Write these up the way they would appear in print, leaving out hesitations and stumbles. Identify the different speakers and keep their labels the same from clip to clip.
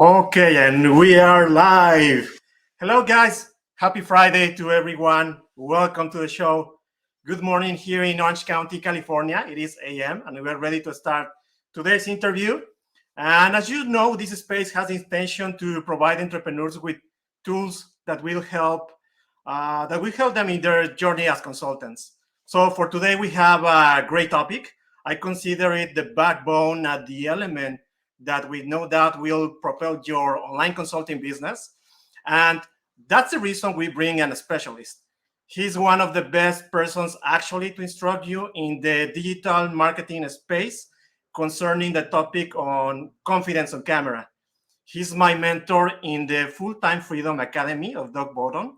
Speaker 1: Okay, and we are live. Hello, guys. Happy Friday to everyone. Welcome to the show. Good morning here in Orange County, California. It is AM, and we're ready to start today's interview. And as you know, this space has the intention to provide entrepreneurs with tools that will help them in their journey as consultants. So for today, we have a great topic. I consider it the backbone and the element that with no doubt will propel your online consulting business. And that's the reason we bring in a specialist. He's one of the best persons actually to instruct you in the digital marketing space concerning the topic on confidence on camera. He's my mentor in the Full Time Freedom Academy of Doug Bowden.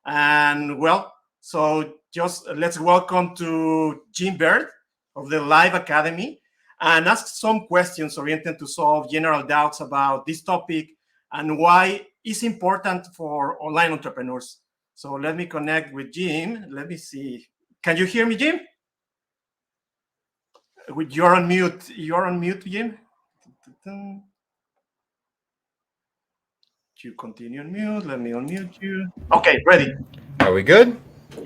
Speaker 1: And well, so just let's welcome to Jim Baird of the Live Academy and ask some questions oriented to solve general doubts about this topic and why it's important for online entrepreneurs. So let me connect with Jim. Let me see. Can you hear me, Jim? You're on mute. You're on mute, Jim. You continue on mute. Let me unmute you. Okay, ready.
Speaker 2: Are we good?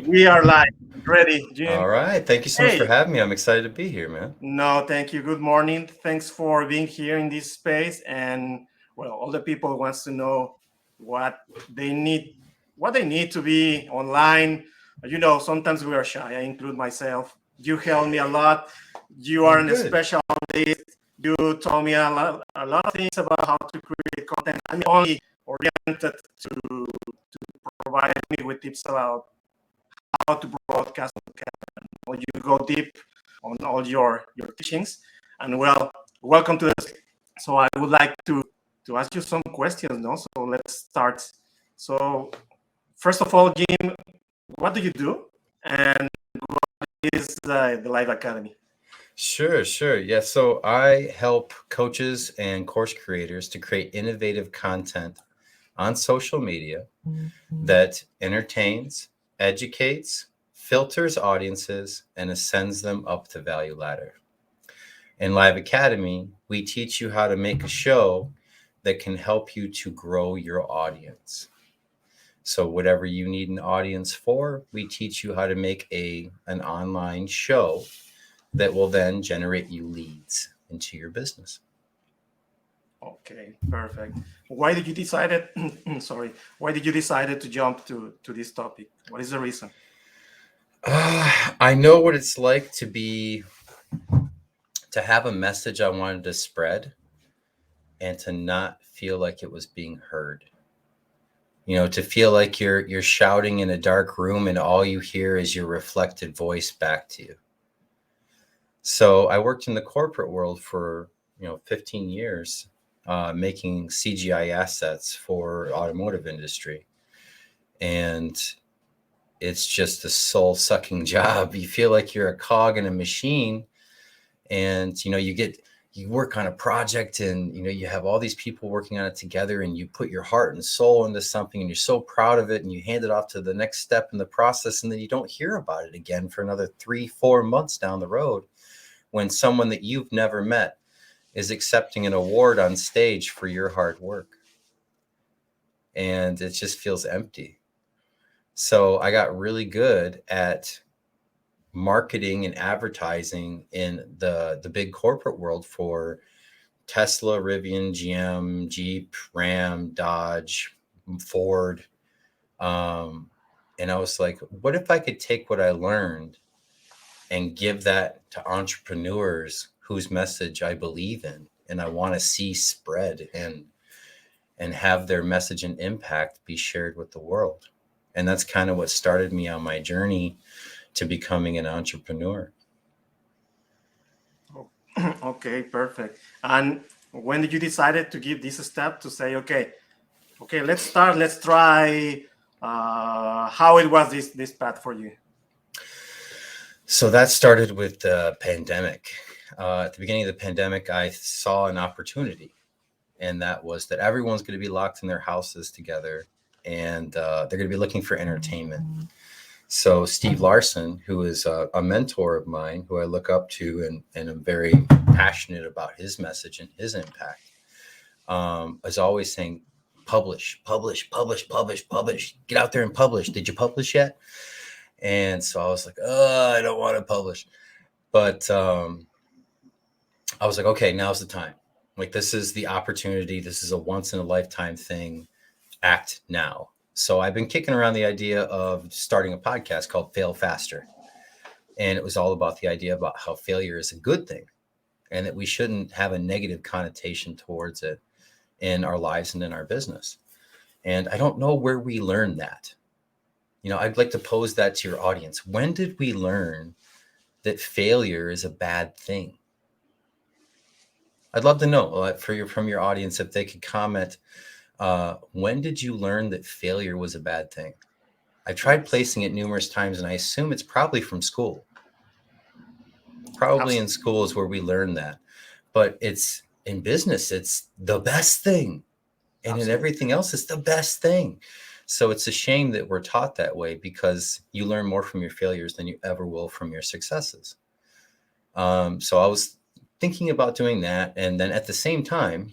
Speaker 1: We are live. Ready, Jim.
Speaker 2: All right. Thank you so much for
Speaker 1: Hey,
Speaker 2: having me. I'm excited to be here, man.
Speaker 1: no, thank you. Good morning. Thanks for being here in this space. And well, all the people wants to know what they need, what they need to be online. You know, sometimes we are shy. I include myself. You help me a lot. You
Speaker 2: Oh,
Speaker 1: are a
Speaker 2: good.
Speaker 1: specialist. You told me a lot of things about how to create content. I'm only oriented to provide me with tips about how to broadcast. You go deep on all your teachings. And well, welcome to this. So I would like to ask you some questions. No, so let's start. So first of all, Jim, what do you do? And what is the Live Academy?
Speaker 2: Sure. Yeah. So I help coaches and course creators to create innovative content on social media that entertains, educates, filters audiences, and ascends them up the value ladder. In Live Academy, we teach you how to make a show that can help you to grow your audience. So whatever you need an audience for, we teach you how to make an online show that will then generate you leads into your business.
Speaker 1: Okay, perfect. Why did you decided? Sorry, why did you decided to jump to this topic? What is the reason?
Speaker 2: I know what it's like to have a message I wanted to spread and to not feel like it was being heard. To feel like you're shouting in a dark room and all you hear is your reflected voice back to you. So I worked in the corporate world for 15 years, making CGI assets for automotive industry, and it's just a soul sucking job. You feel like you're a cog in a machine, and you work on a project, and you have all these people working on it together, and you put your heart and soul into something, and you're so proud of it, and you hand it off to the next step in the process, and then you don't hear about it again for another 3-4 months down the road, when someone that you've never met is accepting an award on stage for your hard work. And it just feels empty. So I got really good at marketing and advertising in the big corporate world for Tesla, Rivian, GM, Jeep, Ram, Dodge, Ford. And I was like, what if I could take what I learned and give that to entrepreneurs whose message I believe in and I want to see spread and have their message and impact be shared with the world. And that's kind of what started me on my journey to becoming an entrepreneur.
Speaker 1: Okay, perfect. And when did you decided to give this step to say, okay, let's start, let's try. How it was this path for you?
Speaker 2: So that started with the pandemic. At the beginning of the pandemic, I saw an opportunity, and that was that everyone's going to be locked in their houses together, and they're going to be looking for entertainment. So Steve Larson, who is a mentor of mine, who I look up to, and I'm very passionate about his message and his impact, is always saying, publish, publish, publish, publish, publish. Get out there and publish. Did you publish yet? And so I was like, oh, I don't want to publish. But I was like, okay, now's the time. Like, this is the opportunity. This is a once in a lifetime thing. Act now. So I've been kicking around the idea of starting a podcast called Fail Faster. And it was all about the idea about how failure is a good thing and that we shouldn't have a negative connotation towards it in our lives and in our business. And I don't know where we learned that. I'd like to pose that to your audience. When did we learn that failure is a bad thing? I'd love to know from your audience if they could comment. When did you learn that failure was a bad thing? I tried
Speaker 1: Yes.
Speaker 2: placing it numerous times, and I assume it's probably from school. Probably in
Speaker 1: Absolutely.
Speaker 2: school is where we learn that. But it's in business, it's the best thing. And in
Speaker 1: Absolutely.
Speaker 2: everything else, it's the best thing. So it's a shame that we're taught that way, because you learn more from your failures than you ever will from your successes. So I was thinking about doing that. And then at the same time,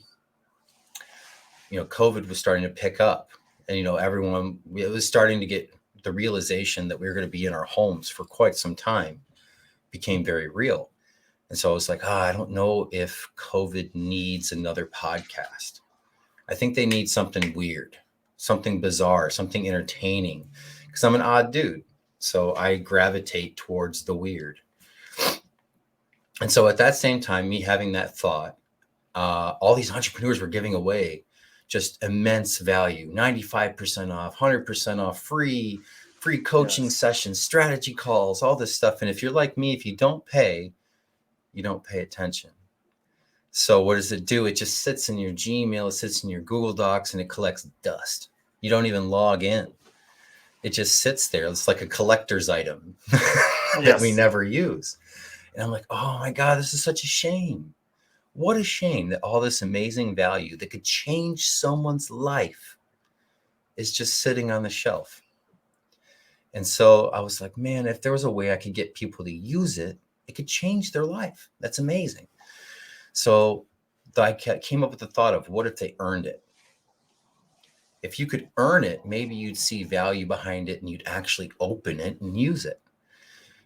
Speaker 2: COVID was starting to pick up, and, it was starting to get the realization that we were going to be in our homes for quite some time became very real. And so I was like, I don't know if COVID needs another podcast. I think they need something weird, something bizarre, something entertaining, because I'm an odd dude. So I gravitate towards the weird. And so at that same time, me having that thought, all these entrepreneurs were giving away just immense value, 95% off, 100% off, free coaching
Speaker 1: Yes.
Speaker 2: sessions, strategy calls, all this stuff. And if you're like me, if you don't pay, you don't pay attention. So what does it do? It just sits in your Gmail, it sits in your Google Docs, and it collects dust. You don't even log in. It just sits there. It's like a collector's item that we
Speaker 1: Yes.
Speaker 2: never use. And I'm like, oh my God, this is such a shame. What a shame that all this amazing value that could change someone's life is just sitting on the shelf. And so I was like, man, if there was a way I could get people to use it, it could change their life. That's amazing. So I came up with the thought of, what if they earned it? If you could earn it, maybe you'd see value behind it and you'd actually open it and use it.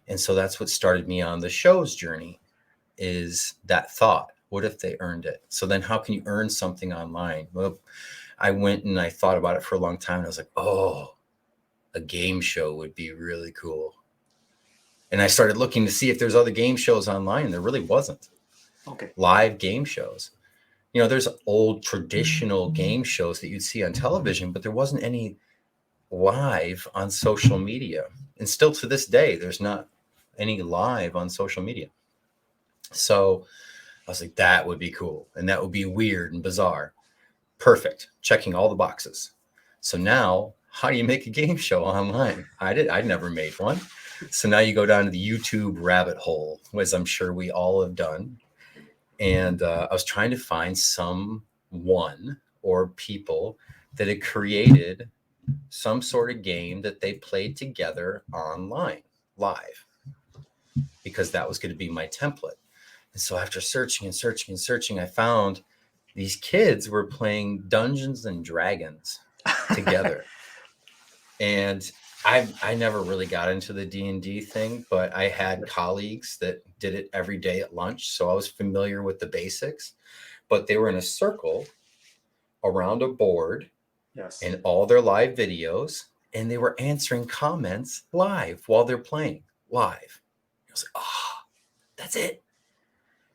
Speaker 2: And so that's what started me on the show's journey, is that thought. What if they earned it? So then how can you earn something online? Well, I went and I thought about it for a long time, and I was like, oh, a game show would be really cool. And I started looking to see if there's other game shows online, and there really wasn't.
Speaker 1: Okay.
Speaker 2: Live game shows. There's old traditional game shows that you'd see on television, but there wasn't any live on social media. And still to this day, there's not any live on social media. So I was like, that would be cool. And that would be weird and bizarre. Perfect. Checking all the boxes. So now, how do you make a game show online? I'd never made one. So now you go down to the YouTube rabbit hole, as I'm sure we all have done. And I was trying to find someone or people that had created some sort of game that they played together online, live, because that was going to be my template. And so after searching and searching and searching, I found these kids were playing Dungeons and Dragons together. And I never really got into the D&D thing, but I had colleagues that did it every day at lunch. So I was familiar with the basics, but they were in a circle around a board
Speaker 1: Yes.
Speaker 2: in all their live videos, and they were answering comments live while they're playing live. I was like, that's it.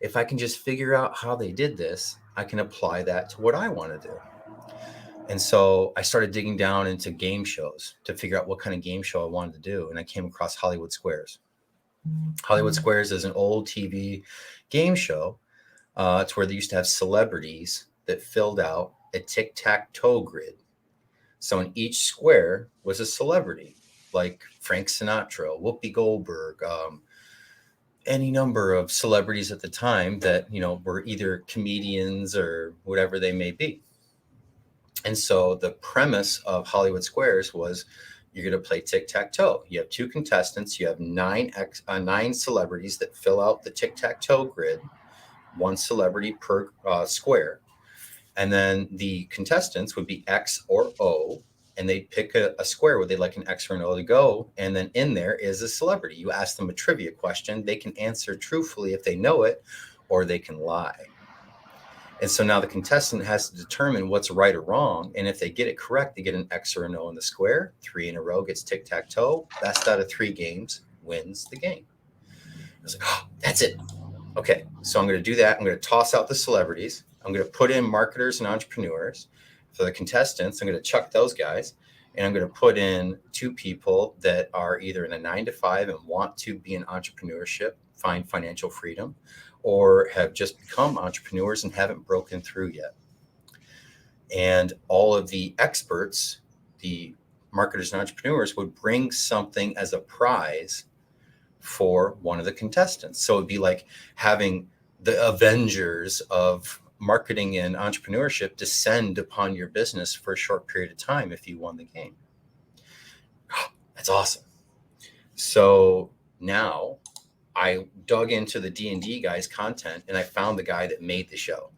Speaker 2: If I can just figure out how they did this, I can apply that to what I want to do. And so I started digging down into game shows to figure out what kind of game show I wanted to do. And I came across Hollywood Squares. Hollywood Squares is an old TV game show. It's where they used to have celebrities that filled out a tic-tac-toe grid. So in each square was a celebrity, like Frank Sinatra, Whoopi Goldberg, any number of celebrities at the time that, were either comedians or whatever they may be. And so the premise of Hollywood Squares was, you're going to play tic-tac-toe. You have two contestants. You have nine celebrities that fill out the tic-tac-toe grid, one celebrity per square. And then the contestants would be X or O, and they'd pick a square where they'd like an X or an O to go. And then in there is a celebrity. You ask them a trivia question. They can answer truthfully if they know it, or they can lie. And so now the contestant has to determine what's right or wrong. And if they get it correct, they get an X or an O in the square. 3 in a row gets tic-tac-toe. Best out of 3 games wins the game. I was like, oh, that's it. Okay, so I'm going to do that. I'm going to toss out the celebrities. I'm going to put in marketers and entrepreneurs. For the contestants, I'm going to chuck those guys. And I'm going to put in 2 people that are either in a 9-to-5 and want to be in entrepreneurship, find financial freedom, or have just become entrepreneurs and haven't broken through yet. And all of the experts, the marketers and entrepreneurs, would bring something as a prize for one of the contestants. So it'd be like having the Avengers of marketing and entrepreneurship descend upon your business for a short period of time if you won the game. Oh, that's awesome. So now I dug into the D&D guy's content and I found the guy that made the show.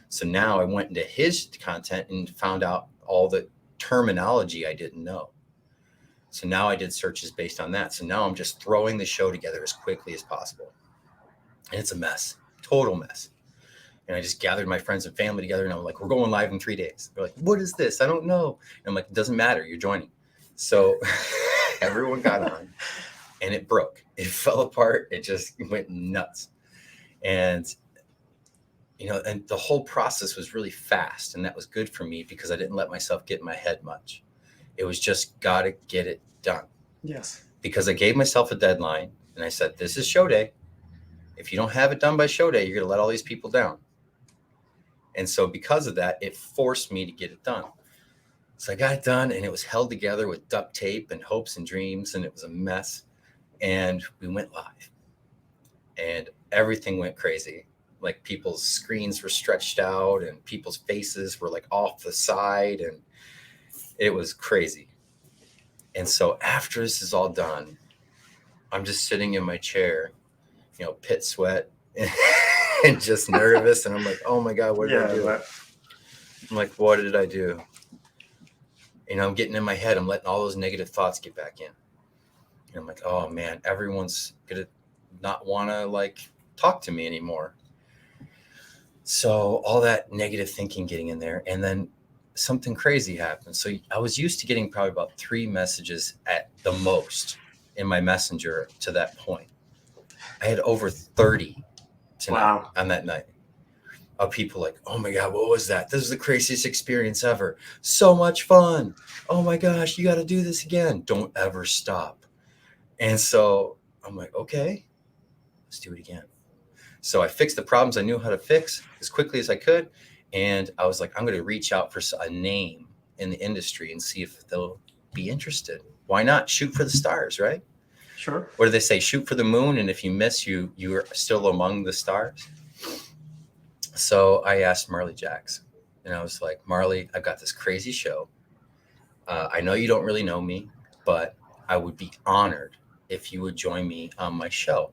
Speaker 2: So now I went into his content and found out all the terminology I didn't know. So now I did searches based on that. So now I'm just throwing the show together as quickly as possible. And it's a mess, total mess. And I just gathered my friends and family together and I'm like, we're going live in 3 days. They're like, what is this? I don't know. And I'm like, it doesn't matter. You're joining. So everyone got on and it broke. It fell apart. It just went nuts. And, and the whole process was really fast. And that was good for me because I didn't let myself get in my head much. It was just got to get it done.
Speaker 1: Yes.
Speaker 2: Because I gave myself a deadline and I said, this is show day. If you don't have it done by show day, you're going to let all these people down. And so because of that, it forced me to get it done. So I got it done and it was held together with duct tape and hopes and dreams. And it was a mess. And we went live and everything went crazy. Like people's screens were stretched out and people's faces were like off the side and it was crazy. And so after this is all done, I'm just sitting in my chair, pit sweat and just nervous. And I'm like, oh my God, what did I do? I'm like, what did I do? I'm getting in my head. I'm letting all those negative thoughts get back in. And I'm like, oh man, everyone's going to not want to talk to me anymore. So all that negative thinking getting in there. And then something crazy happened. So I was used to getting probably about 3 messages at the most in my messenger to that point. I had over 30 tonight on that night of people like, oh my God, what was that? This is the craziest experience ever. So much fun. Oh my gosh, you got to do this again. Don't ever stop. And so I'm like, okay, let's do it again. So I fixed the problems I knew how to fix as quickly as I could. And I was like, I'm going to reach out for a name in the industry and see if they'll be interested. Why not? Shoot for the stars, right?
Speaker 1: Sure.
Speaker 2: What do they say? Shoot for the moon. And if you miss, you're still among the stars. So I asked Marley Jacks and I was like, Marley, I've got this crazy show. I know you don't really know me, but I would be honored if you would join me on my show.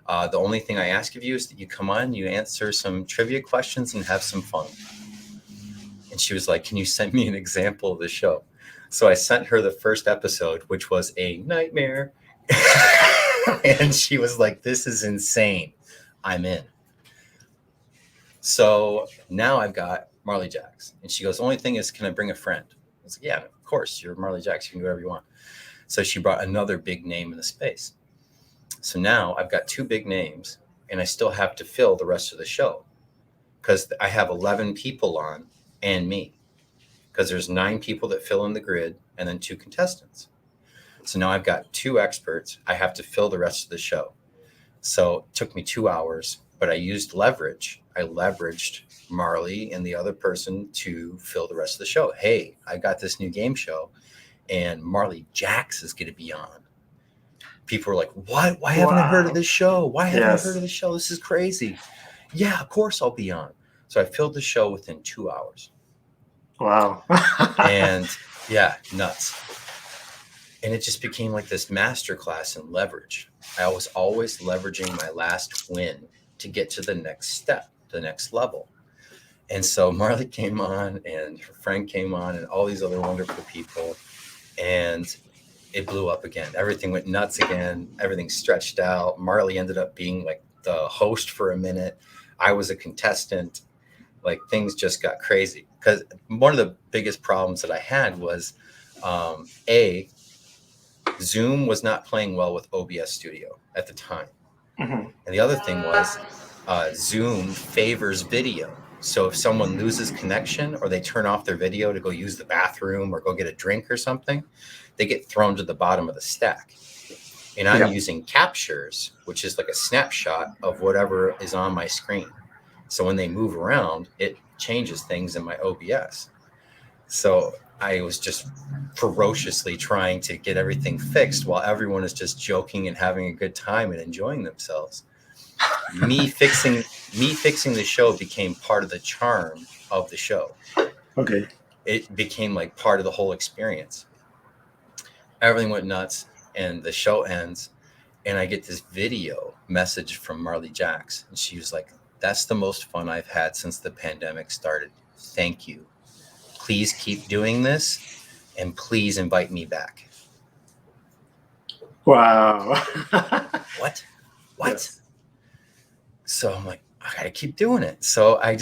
Speaker 2: The only thing I ask of you is that you come on, you answer some trivia questions and have some fun. And she was like, can you send me an example of the show? So I sent her the first episode, which was a nightmare. And she was like, this is insane. I'm in. So now I've got Marley Jacks. And she goes, the only thing is, can I bring a friend? I was like, yeah, of course. You're Marley Jacks. You can do whatever you want. So she brought another big name in the space. So now I've got 2 big names and I still have to fill the rest of the show because I have 11 people on and me because there's 9 people that fill in the grid and then 2 contestants. So now I've got 2 experts. I have to fill the rest of the show. So it took me 2 hours, but I used leverage. I leveraged Marley and the other person to fill the rest of the show. Hey, I got this new game show and Marley Jacks is going to be on. People were like, what? Why haven't I heard of this show? Why haven't I heard of this show? This is crazy. Yeah, of course I'll be on. So I filled the show within 2 hours.
Speaker 1: Wow.
Speaker 2: And yeah, nuts. And it just became like this masterclass in leverage. I was always leveraging my last win to get to the next step, the next level. And so Marley came on and her friend came on and all these other wonderful people. And it blew up again. Everything went nuts again. Everything stretched out. Marley ended up being like the host for a minute. I was a contestant. Like things just got crazy because one of the biggest problems that I had was a Zoom was not playing well with OBS Studio at the time.
Speaker 1: Mhm.
Speaker 2: And the other thing was Zoom favors video. So if someone loses connection or they turn off their video to go use the bathroom or go get a drink or something, they get thrown to the bottom of the stack. And I'm
Speaker 1: Yeah.
Speaker 2: using captures, which is like a snapshot of whatever is on my screen. So when they move around, it changes things in my OBS. So I was just ferociously trying to get everything fixed while everyone is just joking and having a good time and enjoying themselves. Me fixing the show became part of the charm of the show.
Speaker 1: Okay.
Speaker 2: It became like part of the whole experience. Everything went nuts and the show ends and I get this video message from Marley Jacks and she was like, "That's the most fun I've had since the pandemic started. Thank you. Please keep doing this and please invite me back."
Speaker 1: Wow.
Speaker 2: What?
Speaker 1: Yes.
Speaker 2: So I'm like, I gotta keep doing it. So I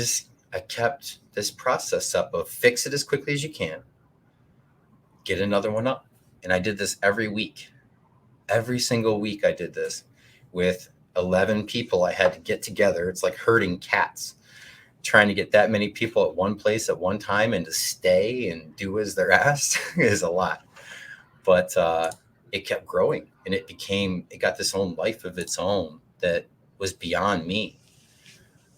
Speaker 2: kept this process up of fix it as quickly as you can, get another one up. And I did this every week. Every single week I did this with 11 people I had to get together. It's like herding cats, trying to get that many people at one place at one time and to stay and do as they're asked is a lot. But it kept growing and it got this own life of its own that was beyond me.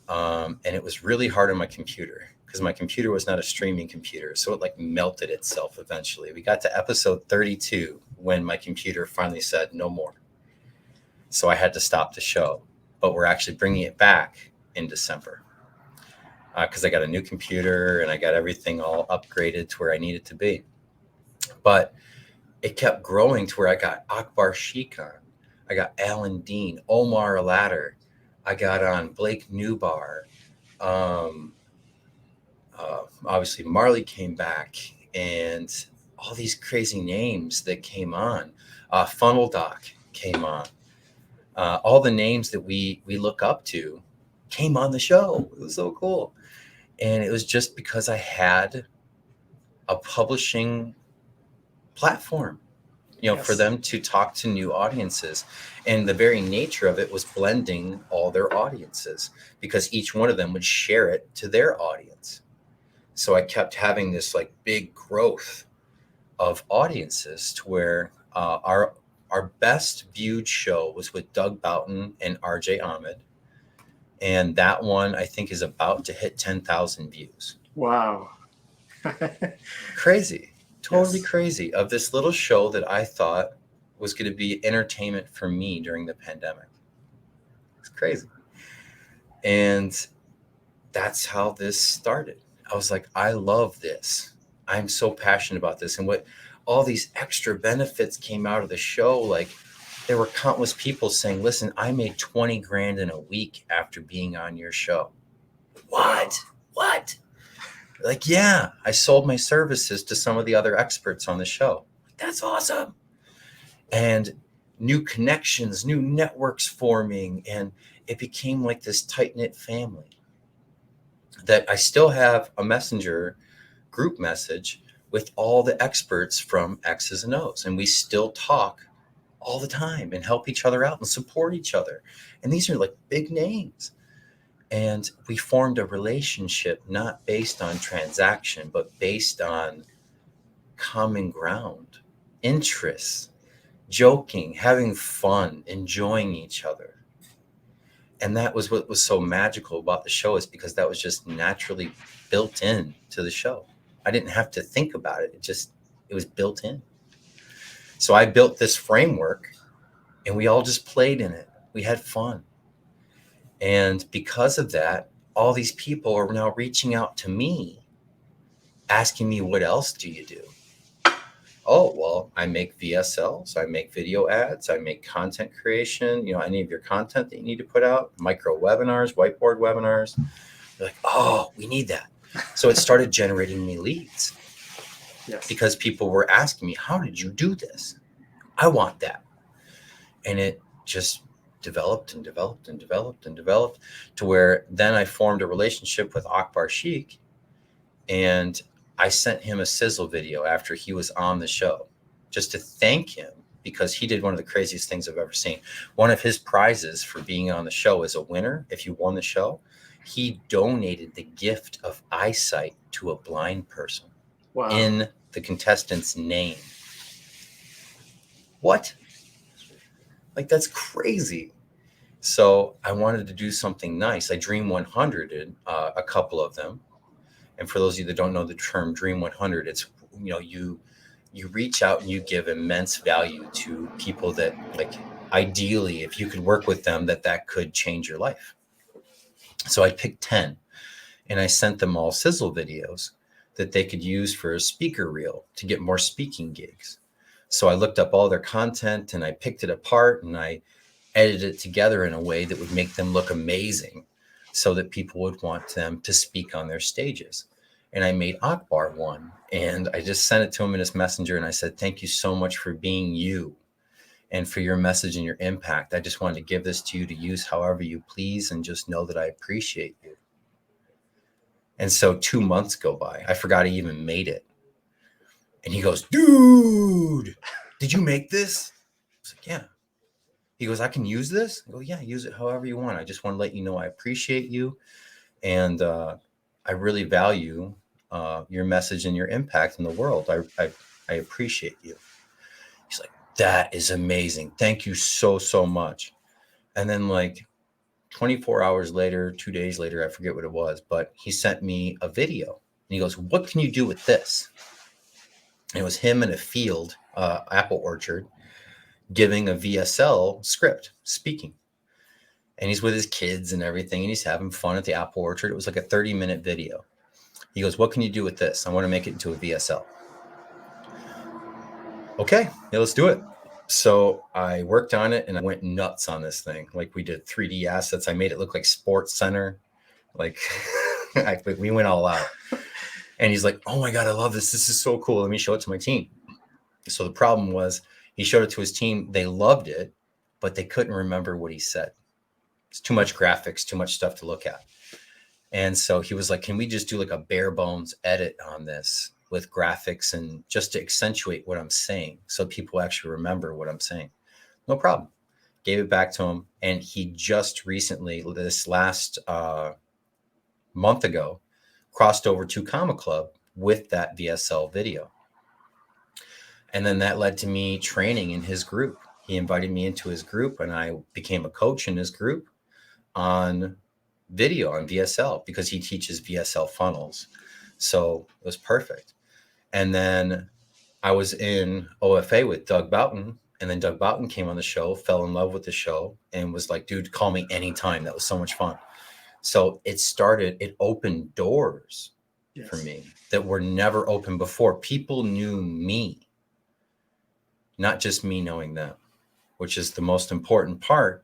Speaker 2: And it was really hard on my computer because my computer was not a streaming computer. So it like melted itself eventually. We got to episode 32 when my computer finally said no more. So I had to stop the show, but we're actually bringing it back in December because I got a new computer and I got everything all upgraded to where I needed to be. But it kept growing to where I got Akbar Sheikh on. I got Alan Dean, Omar Alatter. I got on Blake Newbar. Um, Obviously, Marley came back, and all these crazy names that came on. Funnel Doc came on. All the names that we look up to came on the show. It was so cool, and it was just because I had a publishing platform, for
Speaker 1: Yes.
Speaker 2: them to talk to new audiences. And the very nature of it was blending all their audiences because each one of them would share it to their audience. So I kept having this like big growth of audiences to where our best viewed show was with Doug Boughton and RJ Ahmed. And that one I think is about to hit 10,000 views.
Speaker 1: Wow.
Speaker 2: Crazy. Totally
Speaker 1: Yes.
Speaker 2: crazy, of this little show that I thought was going to be entertainment for me during the pandemic. It's crazy. And that's how this started. I was like, I love this. I'm so passionate about this. And what all these extra benefits came out of the show, like there were countless people saying, listen, I made 20 grand in a week after being on your show. What? Like, yeah, I sold my services to some of the other experts on the show. That's awesome. And new connections, new networks forming, and it became like this tight-knit family that I still have a messenger group message with all the experts from X's and O's. And we still talk all the time and help each other out and support each other. And these are like big names. And we formed a relationship not based on transaction, but based on common ground, interests, joking, having fun, enjoying each other. And that was what was so magical about the show, is because that was just naturally built in to the show. I didn't have to think about it. It was built in. So I built this framework and we all just played in it. We had fun. And because of that, all these people are now reaching out to me, asking me, what else do you do? Oh, well, I make VSLs, I make video ads, I make content creation, any of your content that you need to put out, micro webinars, whiteboard webinars. They're like, oh, we need that. So it started generating me leads
Speaker 1: Yes.
Speaker 2: because people were asking me, how did you do this? I want that. And it just developed and developed and developed and developed to where then I formed a relationship with Akbar Sheikh, and I sent him a sizzle video after he was on the show just to thank him because he did one of the craziest things I've ever seen. One of his prizes for being on the show as a winner, if you won the show, he donated the gift of eyesight to a blind person
Speaker 1: Wow.
Speaker 2: in the contestant's name. What? Like, that's crazy. So I wanted to do something nice. I Dream 100 a couple of them. And for those of you that don't know the term Dream 100, it's, you reach out and you give immense value to people that, like, ideally, if you could work with them, that could change your life. So I picked 10 and I sent them all sizzle videos that they could use for a speaker reel to get more speaking gigs. So I looked up all their content and I picked it apart and I edited it together in a way that would make them look amazing so that people would want them to speak on their stages. And I made Akbar one and I just sent it to him in his messenger. And I said, thank you so much for being you and for your message and your impact. I just wanted to give this to you to use however you please and just know that I appreciate you. And so 2 months go by. I forgot he even made it. And he goes, dude, did you make this? I was like, yeah. He goes, I can use this? I go, yeah, use it however you want. I just want to let you know I appreciate you. And I really value your message and your impact in the world. I appreciate you. He's like, that is amazing. Thank you so, so much. And then like 24 hours later, 2 days later, I forget what it was, but he sent me a video. And he goes, what can you do with this? And it was him in a field, apple orchard, giving a VSL script, speaking. And he's with his kids and everything, and he's having fun at the apple orchard. It was like a 30-minute video. He goes, what can you do with this? I want to make it into a VSL. Okay, yeah, let's do it. So I worked on it and I went nuts on this thing. Like, we did 3D assets. I made it look like Sports Center. Like, we went all out. And he's like, oh my God, I love this. This is so cool. Let me show it to my team. So the problem was he showed it to his team. They loved it, but they couldn't remember what he said. It's too much graphics, too much stuff to look at. And so he was like, can we just do like a bare bones edit on this with graphics and just to accentuate what I'm saying so people actually remember what I'm saying? No problem. Gave it back to him. And he just recently, this last month ago, crossed over to Comma Club with that VSL video. And then that led to me training in his group. He invited me into his group and I became a coach in his group on video, on VSL, because he teaches VSL funnels. So it was perfect. And then I was in OFA with Doug Boughton, and then Doug Boughton came on the show, fell in love with the show, and was like, dude, call me anytime. That was so much fun. So it opened doors for me that were never open before. People knew me, not just me knowing them, which is the most important part,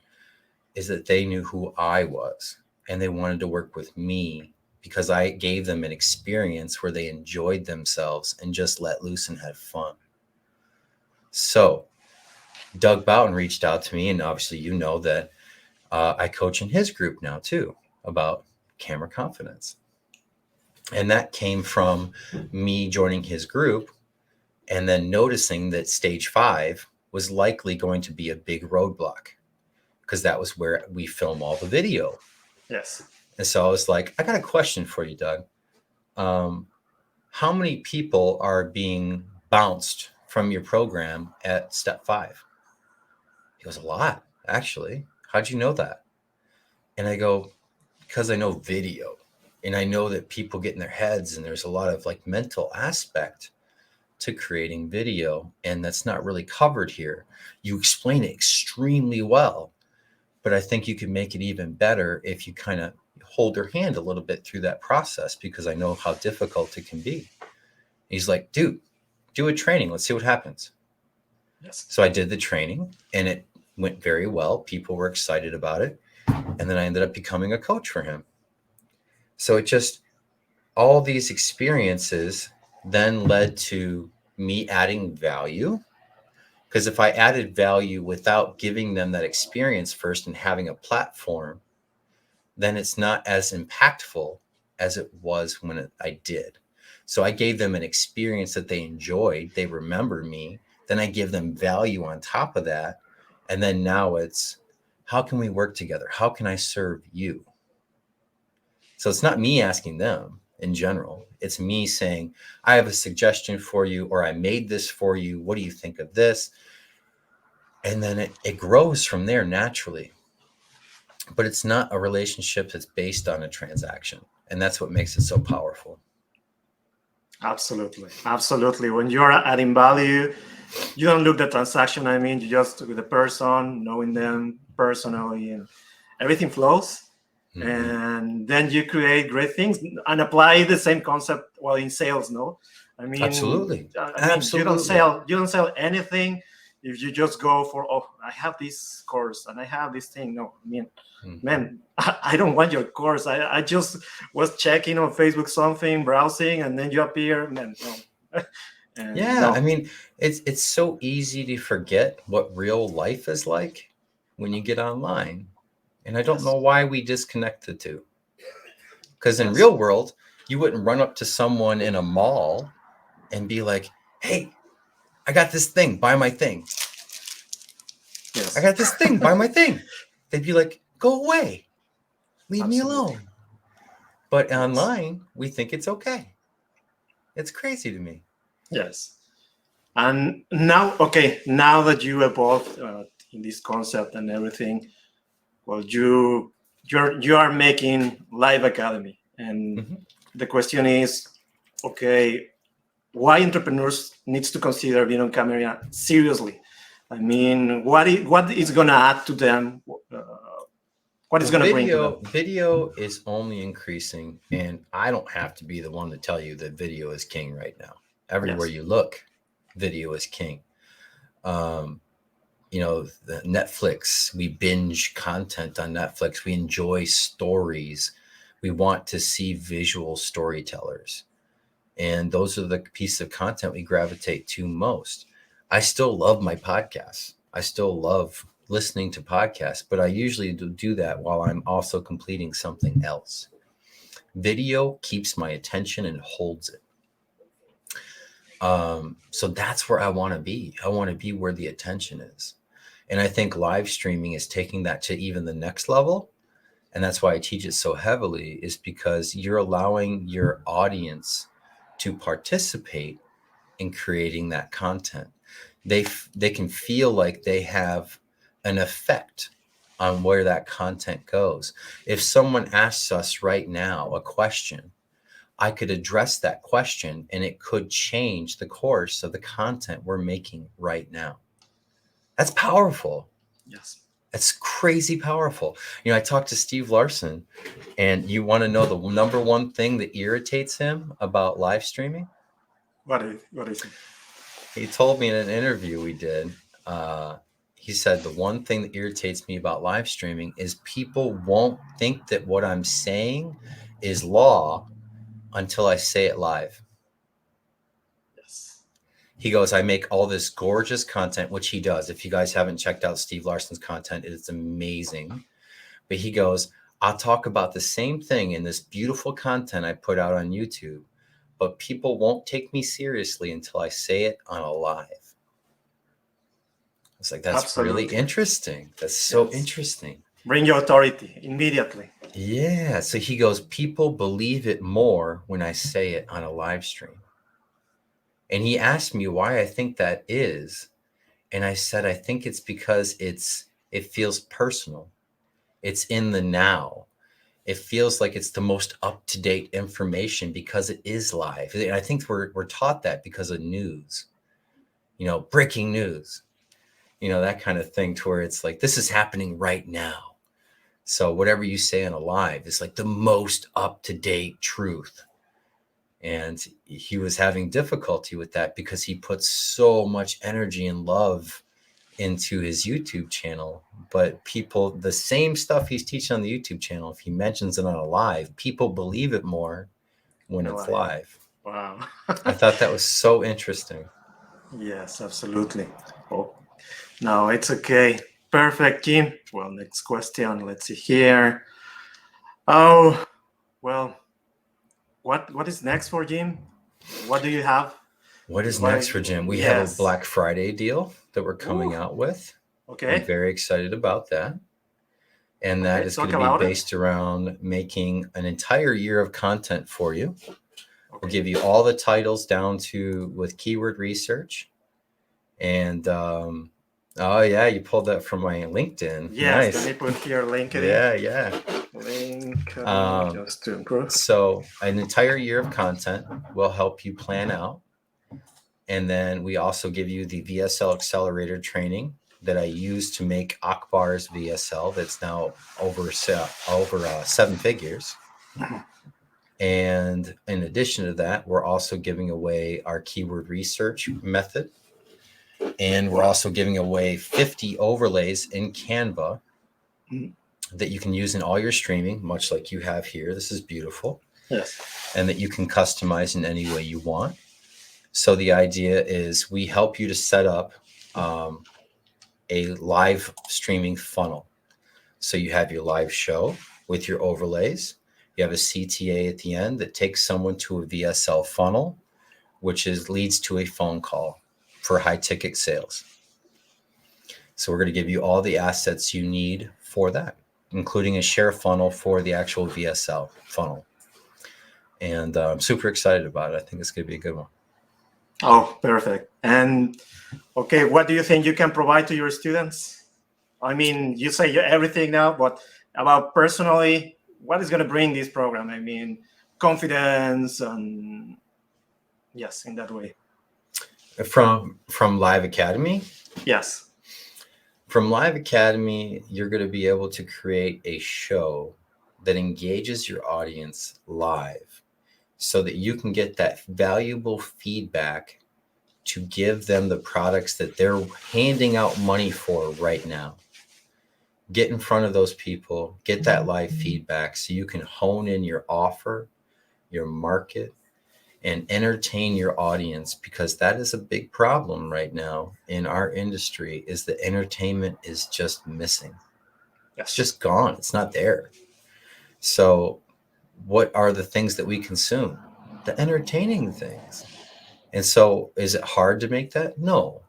Speaker 2: is that they knew who I was and they wanted to work with me because I gave them an experience where they enjoyed themselves and just let loose and had fun. So Doug Boughton reached out to me, and obviously you know that I coach in his group now too about camera confidence. And that came from me joining his group and then noticing that stage 5 was likely going to be a big roadblock because that was where we film all the video.
Speaker 1: Yes.
Speaker 2: And so I was like, I got a question for you, Doug. How many people are being bounced from your program at step 5? He goes, a lot, actually. How'd you know that? And I go, because I know video and I know that people get in their heads and there's a lot of like mental aspect to creating video. And that's not really covered here. You explain it extremely well, but I think you can make it even better if you kind of hold their hand a little bit through that process, because I know how difficult it can be. He's like, dude, do a training. Let's see what happens.
Speaker 1: Yes.
Speaker 2: So I did the training and it went very well. People were excited about it. And then I ended up becoming a coach for him. So it just, all these experiences then led to me adding value. Because if I added value without giving them that experience first and having a platform, then it's not as impactful as it was when I did. So I gave them an experience that they enjoyed. They remember me. Then I give them value on top of that. And then now it's, how can we work together? How can I serve you? So it's not me asking them in general. It's me saying, I have a suggestion for you, or I made this for you. What do you think of this? And then it grows from there naturally. But it's not a relationship that's based on a transaction. And that's what makes it so powerful.
Speaker 1: Absolutely. Absolutely. When you're adding value, you don't look the transaction. I mean, you just with the person, knowing them personally, and everything flows.
Speaker 2: Mm-hmm.
Speaker 1: And then you create great things and apply the same concept well in sales. No, I mean,
Speaker 2: Absolutely.
Speaker 1: you don't sell anything if you just go for, oh, I have this course and I have this thing. No, I mean, man, I don't want your course. I just was checking on Facebook something, browsing, and then you appear. Man, no.
Speaker 2: I mean, it's so easy to forget what real life is like when you get online. And I don't know why we disconnect the two. Because in real world, you wouldn't run up to someone in a mall and be like, hey, I got this thing, buy my thing.
Speaker 1: Yes.
Speaker 2: I got this thing, buy my thing. They'd be like, go away. Leave me alone. But online, we think it's okay. It's crazy to me.
Speaker 1: Yes. And now, okay, now that you evolved in this concept and everything, well, you are making Live Academy, and the question is, okay, why entrepreneurs needs to consider being on camera seriously? I mean, what is going to add to them? What is going to bring to them?
Speaker 2: Video is only increasing, and I don't have to be the one to tell you that video is king right now. Everywhere you look, video is king. The Netflix, we binge content on Netflix. We enjoy stories. We want to see visual storytellers. And those are the pieces of content we gravitate to most. I still love my podcasts. I still love listening to podcasts, but I usually do that while I'm also completing something else. Video keeps my attention and holds it. So that's where I want to be. I want to be where the attention is. And I think live streaming is taking that to even the next level. And that's why I teach it so heavily, is because you're allowing your audience to participate in creating that content. They can feel like they have an effect on where that content goes. If someone asks us right now a question, I could address that question and it could change the course of the content we're making right now. That's powerful.
Speaker 1: Yes.
Speaker 2: That's crazy powerful. I talked to Steve Larson, and you want to know the number one thing that irritates him about live streaming?
Speaker 1: What is it?
Speaker 2: He told me in an interview we did, he said, the one thing that irritates me about live streaming is people won't think that what I'm saying is law until I say it live.
Speaker 1: Yes.
Speaker 2: He goes, I make all this gorgeous content, which he does. If you guys haven't checked out Steve Larson's content, it's amazing. But he goes, I'll talk about the same thing in this beautiful content I put out on YouTube, but people won't take me seriously until I say it on a live. It's like, that's really interesting. That's so interesting.
Speaker 1: Bring your authority immediately.
Speaker 2: Yeah. So he goes, people believe it more when I say it on a live stream. And he asked me why I think that is. And I said, I think it's because it feels personal. It's in the now. It feels like it's the most up-to-date information because it is live. And I think we're taught that because of news, breaking news, that kind of thing, to where it's like, this is happening right now. So whatever you say on a live is like the most up-to-date truth. And he was having difficulty with that because he puts so much energy and love into his YouTube channel, but people, the same stuff he's teaching on the YouTube channel, if he mentions it on a live, people believe it more when it's live.
Speaker 1: Wow.
Speaker 2: I thought that was so interesting.
Speaker 1: Yes, absolutely. Oh, no, it's okay. Perfect, Jim. Well, next question. Let's see here. Oh, well, what is next for Jim? What do you have?
Speaker 2: What is next for Jim? We have a
Speaker 1: Yes.
Speaker 2: Black Friday deal that we're coming out with. I'm
Speaker 1: Okay.
Speaker 2: very excited about that. And that
Speaker 1: Okay,
Speaker 2: is
Speaker 1: talk
Speaker 2: going to be
Speaker 1: about it.
Speaker 2: based around making an entire year of content for you. We'll
Speaker 1: Okay.
Speaker 2: give you all the titles down to with keyword research. And oh yeah, you pulled that from my LinkedIn.
Speaker 1: Yes,
Speaker 2: Nice.
Speaker 1: let me put here LinkedIn.
Speaker 2: Yeah.
Speaker 1: LinkedIn, just to improve.
Speaker 2: So an entire year of content will help you plan out. And then we also give you the VSL accelerator training that I use to make Akbar's VSL that's now over 7 figures. And in addition to that, we're also giving away our keyword research method. And we're also giving away 50 overlays in Canva that you can use in all your streaming, much like you have here. This is beautiful.
Speaker 1: Yes.
Speaker 2: And that you can customize in any way you want. So the idea is we help you to set up a live streaming funnel. So you have your live show with your overlays. You have a CTA at the end that takes someone to a VSL funnel, which leads to a phone call for high ticket sales. So we're going to give you all the assets you need for that, including a share funnel for the actual VSL funnel. And I'm super excited about it. I think it's going to be a good one.
Speaker 1: Oh, perfect. And okay, what do you think you can provide to your students? I mean, you say everything now, but about personally, what is going to bring this program? I mean, confidence and yes, in that way.
Speaker 2: From Live Academy?
Speaker 1: Yes.
Speaker 2: From Live Academy, you're going to be able to create a show that engages your audience live so that you can get that valuable feedback to give them the products that they're handing out money for right now. Get in front of those people, get that live feedback so you can hone in your offer, your market, and entertain your audience, because that is a big problem right now in our industry, is that entertainment is just missing.
Speaker 1: Yes.
Speaker 2: It's just gone. It's not there. So what are the things that we consume? The entertaining things. And so is it hard to make that? No.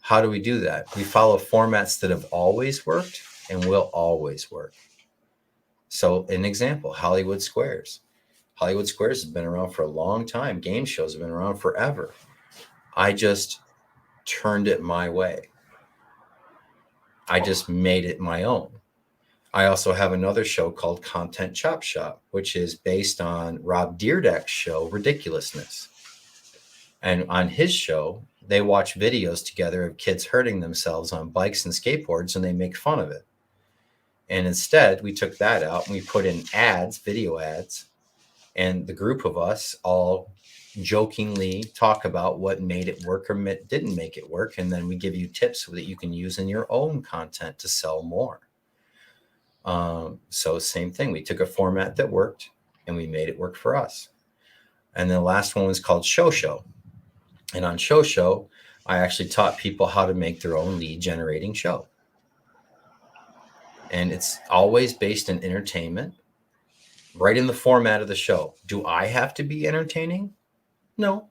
Speaker 2: How do we do that? We follow formats that have always worked and will always work. So an example, Hollywood Squares. Hollywood Squares has been around for a long time. Game shows have been around forever. I just turned it my way. I just made it my own. I also have another show called Content Chop Shop, which is based on Rob Dyrdek's show, Ridiculousness. And on his show, they watch videos together of kids hurting themselves on bikes and skateboards, and they make fun of it. And instead, we took that out and we put in ads, video ads, and the group of us all jokingly talk about what made it work or didn't make it work. And then we give you tips so that you can use in your own content to sell more. So same thing. We took a format that worked and we made it work for us. And the last one was called Show. And on Show, I actually taught people how to make their own lead generating show. And it's always based in entertainment, right in the format of the show. Do I have to be entertaining? No.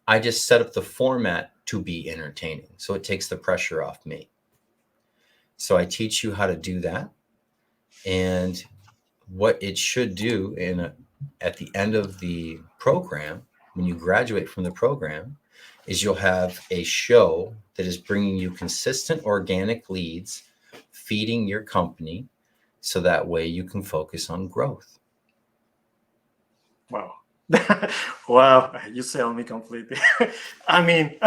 Speaker 2: I just set up the format to be entertaining. So it takes the pressure off me. So I teach you how to do that. And what it should do at the end of the program, when you graduate from the program, is you'll have a show that is bringing you consistent organic leads, feeding your company, so that way you can focus on growth.
Speaker 1: Wow. Wow, you sell me completely. I mean,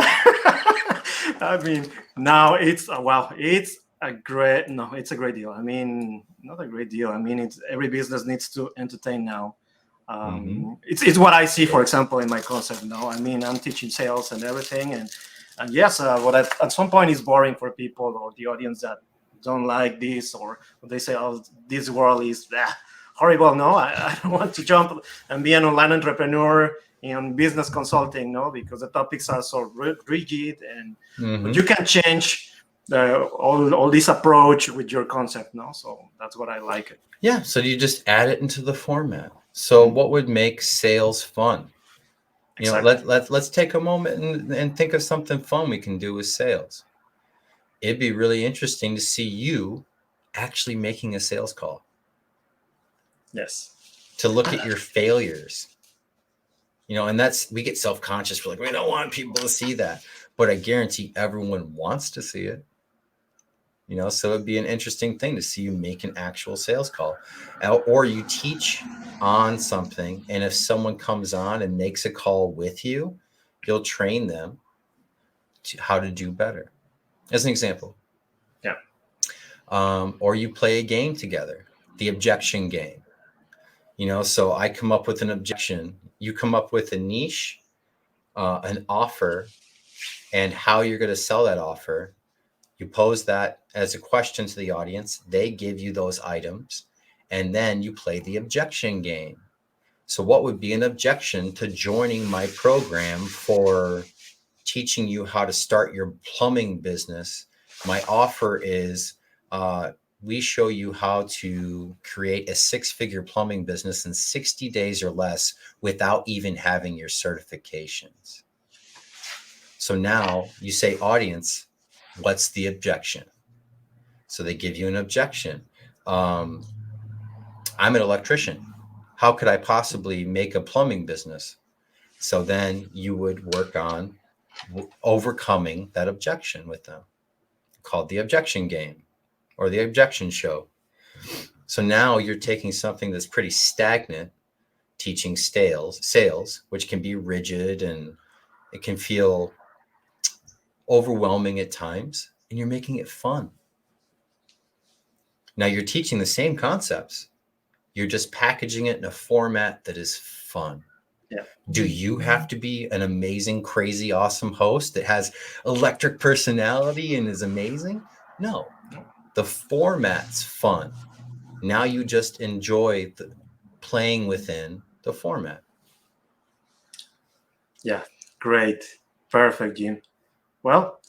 Speaker 1: now it's wow, it's a great deal. I mean, not a great deal. I mean, it's every business needs to entertain now. It's what I see, for example, in my concept now. I mean, I'm teaching sales and everything, and And yes, what at some point is boring for people or the audience that don't like this, or they say, "Oh, this world is horrible." No, I don't want to jump and be an online entrepreneur in business consulting, no, because the topics are so rigid, and but you can change all this approach with your concept, no. So that's what I like it.
Speaker 2: Yeah, so you just add it into the format. So what would make sales fun? You know,
Speaker 1: Exactly.
Speaker 2: let's take a moment and think of something fun we can do with sales. It'd be really interesting to see you actually making a sales call,
Speaker 1: Yes.
Speaker 2: to look at your failures. You know, and that's, we get self-conscious. We're like, we don't want people to see that. But I guarantee everyone wants to see it. You know, so it'd be an interesting thing to see you make an actual sales call, or you teach on something. And if someone comes on and makes a call with you, you'll train them to how to do better, as an example.
Speaker 1: Yeah.
Speaker 2: Or you play a game together, the objection game. You know, so I come up with an objection, you come up with a niche, an offer, and how you're going to sell that offer. You pose that as a question to the audience. They give you those items, and then you play the objection game. So what would be an objection to joining my program for teaching you how to start your plumbing business? My offer is we show you how to create a 6-figure plumbing business in 60 days or less without even having your certifications. So now you say, audience, what's the objection? So they give you an objection. I'm an electrician. How could I possibly make a plumbing business? So then you would work on overcoming that objection with them, called the objection game or the objection show. So now you're taking something that's pretty stagnant, teaching sales, which can be rigid and it can feel overwhelming at times, and you're making it fun. Now you're teaching the same concepts. You're just packaging it in a format that is fun.
Speaker 1: Yeah.
Speaker 2: Do you have to be an amazing, crazy, awesome host that has electric personality and is amazing? No. The format's fun. Now you just enjoy playing within the format.
Speaker 1: Yeah. Great. Perfect, Jim. Well,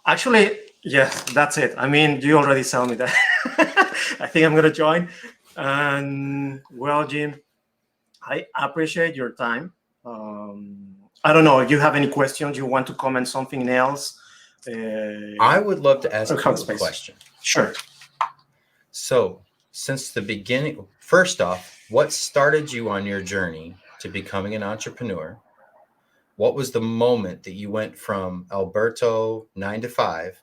Speaker 1: actually, yes, that's it. I mean, you already tell me that. I think I'm going to join. And well, Jim, I appreciate your time. I don't know if you have any questions, you want to comment something else.
Speaker 2: I would love to ask you a question.
Speaker 1: Sure.
Speaker 2: So, since the beginning, first off, what started you on your journey to becoming an entrepreneur? What was the moment that you went from Alberto 9 to 5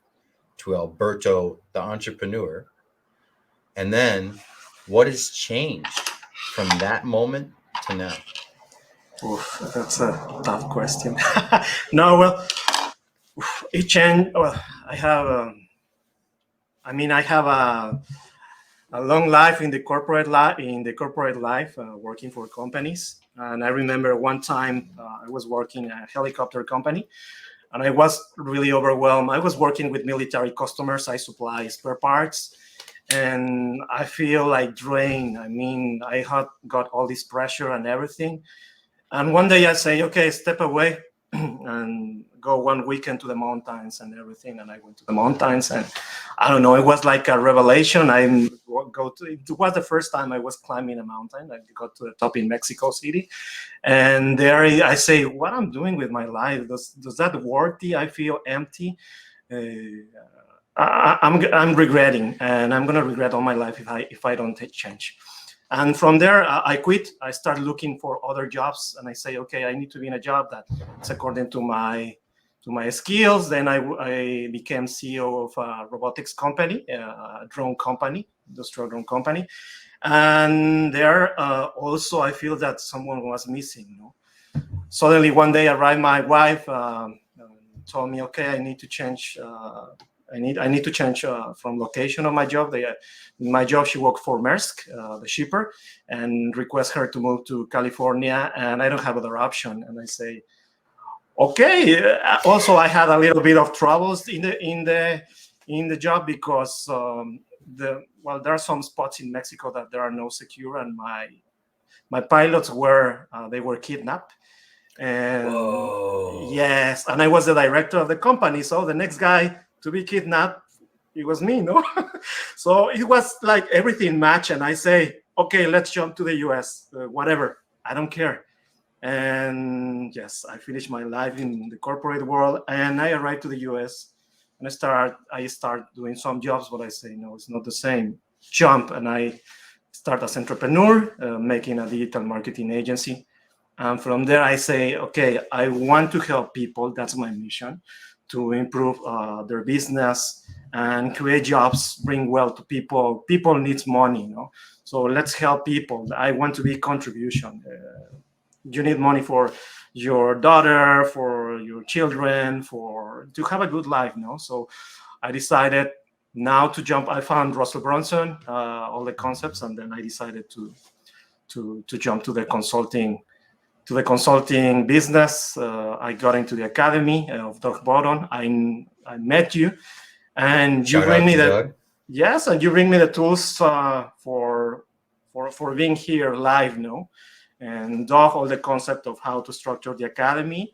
Speaker 2: to Alberto the entrepreneur? And then what has changed from that moment to now?
Speaker 1: Oof, that's a tough question. No, well, it changed. Well, I have, I have a long life in the corporate life, working for companies. And I remember one time I was working at a helicopter company, and I was really overwhelmed. I was working with military customers. I supply spare parts, and I feel like drained. I mean, I had got all this pressure and everything. And one day I say, okay, step away and go one weekend to the mountains and everything. And I went to the mountains, and I don't know, it was like a revelation. It was the first time I was climbing a mountain. I got to the top in Mexico City. And there I say, what I'm doing with my life, does that worthy? I feel empty. I'm regretting, and I'm gonna regret all my life if I don't take change. And from there, I quit. I started looking for other jobs, and I say, okay, I need to be in a job that's according to my skills. Then I became CEO of a robotics company, a drone company, industrial drone company. And there also I feel that someone was missing. You know? Suddenly one day arrived my wife, told me, okay, I need to change. I need to change from location of my job. My job, she worked for Maersk, the shipper, and request her to move to California, and I don't have other option. And I say, Okay. Also, I had a little bit of troubles in the job because there are some spots in Mexico that there are no secure, and my pilots were they were kidnapped, and
Speaker 2: Whoa.
Speaker 1: yes, and I was the director of the company, so the next guy to be kidnapped, it was me, no. So it was like everything matched, and I say, okay, let's jump to the US, whatever, I don't care. And yes, I finished my life in the corporate world, and I arrived to the US, and I start doing some jobs, but I say no, it's not the same jump, and I start as entrepreneur, making a digital marketing agency. And from there, I say, okay, I want to help people. That's my mission, to improve their business and create jobs, bring wealth to people. People needs money, So let's help people. I want to be contribution. You need money for your daughter, for your children, for to have a good life, So I decided now to jump. I found Russell Brunson, all the concepts, and then I decided to jump to the consulting business. I got into the academy of Doug Botton. I met you, and you
Speaker 2: Shout
Speaker 1: bring
Speaker 2: out
Speaker 1: me
Speaker 2: to
Speaker 1: the
Speaker 2: Doug.
Speaker 1: yes, and you bring me the tools for being here live, and Doug all the concept of how to structure the academy,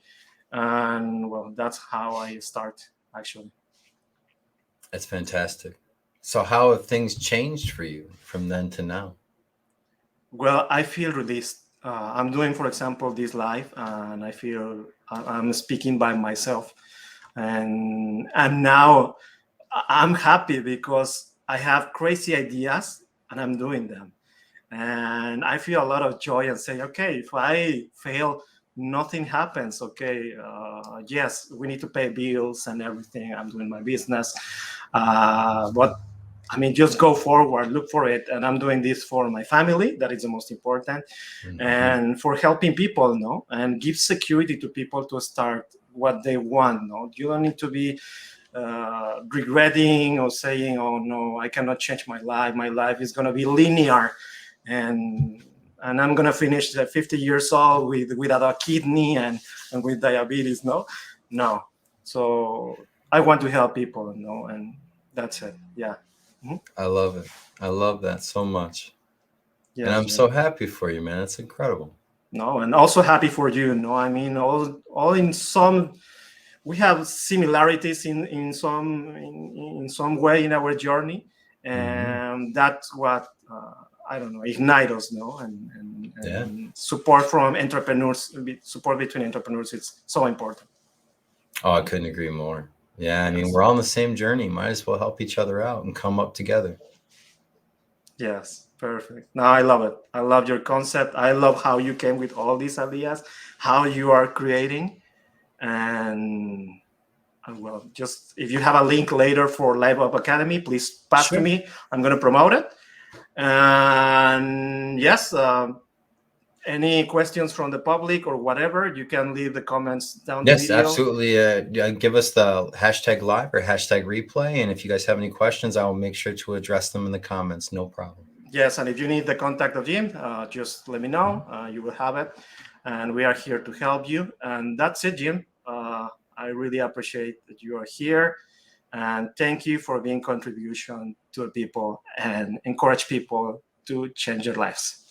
Speaker 1: and well, that's how I start actually.
Speaker 2: That's fantastic. So how have things changed for you from then to now?
Speaker 1: Well, I feel released. I'm doing, for example, this live, and I feel I'm speaking by myself, and now I'm happy because I have crazy ideas and I'm doing them, and I feel a lot of joy and say, okay, if I fail, nothing happens. Okay, yes, we need to pay bills and everything. I'm doing my business, but I mean, just go forward, look for it. And I'm doing this for my family. That is the most important.
Speaker 2: Mm-hmm.
Speaker 1: And for helping people, and give security to people to start what they want, You don't need to be regretting or saying, oh, no, I cannot change my life. My life is going to be linear. And I'm going to finish at 50 years old without a kidney and with diabetes, No. So I want to help people, and that's it. Yeah. Mhm.
Speaker 2: I love it. I love that so much. And
Speaker 1: Yes,
Speaker 2: I'm so
Speaker 1: Jim.
Speaker 2: happy for you, man. It's incredible.
Speaker 1: No, and also happy for you. No, I mean, all in some, we have similarities in some way in our journey,
Speaker 2: Mm-hmm.
Speaker 1: and that's what I don't know, ignite us, and
Speaker 2: Yeah.
Speaker 1: support from entrepreneurs, support between entrepreneurs. It's so important.
Speaker 2: Oh, I couldn't agree more. Yeah, I mean,
Speaker 1: Yes,
Speaker 2: we're all on the same journey. Might as well help each other out and come up together.
Speaker 1: yes, perfect. No, I love it. I love your concept. I love how you came with all these ideas, how you are creating, and well, just if you have a link later for Live Up Academy, please pass to
Speaker 2: Sure.
Speaker 1: me. I'm going to promote it. And yes, any questions from the public or whatever, you can leave the comments down the
Speaker 2: Yes,
Speaker 1: video.
Speaker 2: absolutely. Give us the hashtag live or hashtag replay. And if you guys have any questions, I will make sure to address them in the comments. No problem.
Speaker 1: Yes, and if you need the contact of Jim, just let me know. You will have it. And we are here to help you. And that's it, Jim. I really appreciate that you are here. And thank you for being contribution to people and encourage people to change their lives.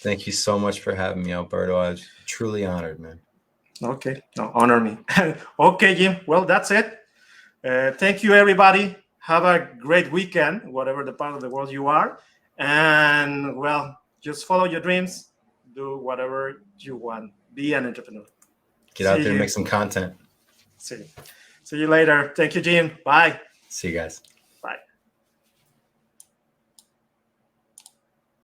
Speaker 2: Thank you so much for having me, Alberto. I was truly honored, man.
Speaker 1: Okay, no, honor me. Okay, Jim. Well, that's it. Thank you, everybody. Have a great weekend, whatever the part of the world you are. And well, just follow your dreams, do whatever you want, be an entrepreneur.
Speaker 2: Get out
Speaker 1: See
Speaker 2: there and
Speaker 1: you.
Speaker 2: make some content.
Speaker 1: See you later. Thank you, Jim. Bye.
Speaker 2: See you guys.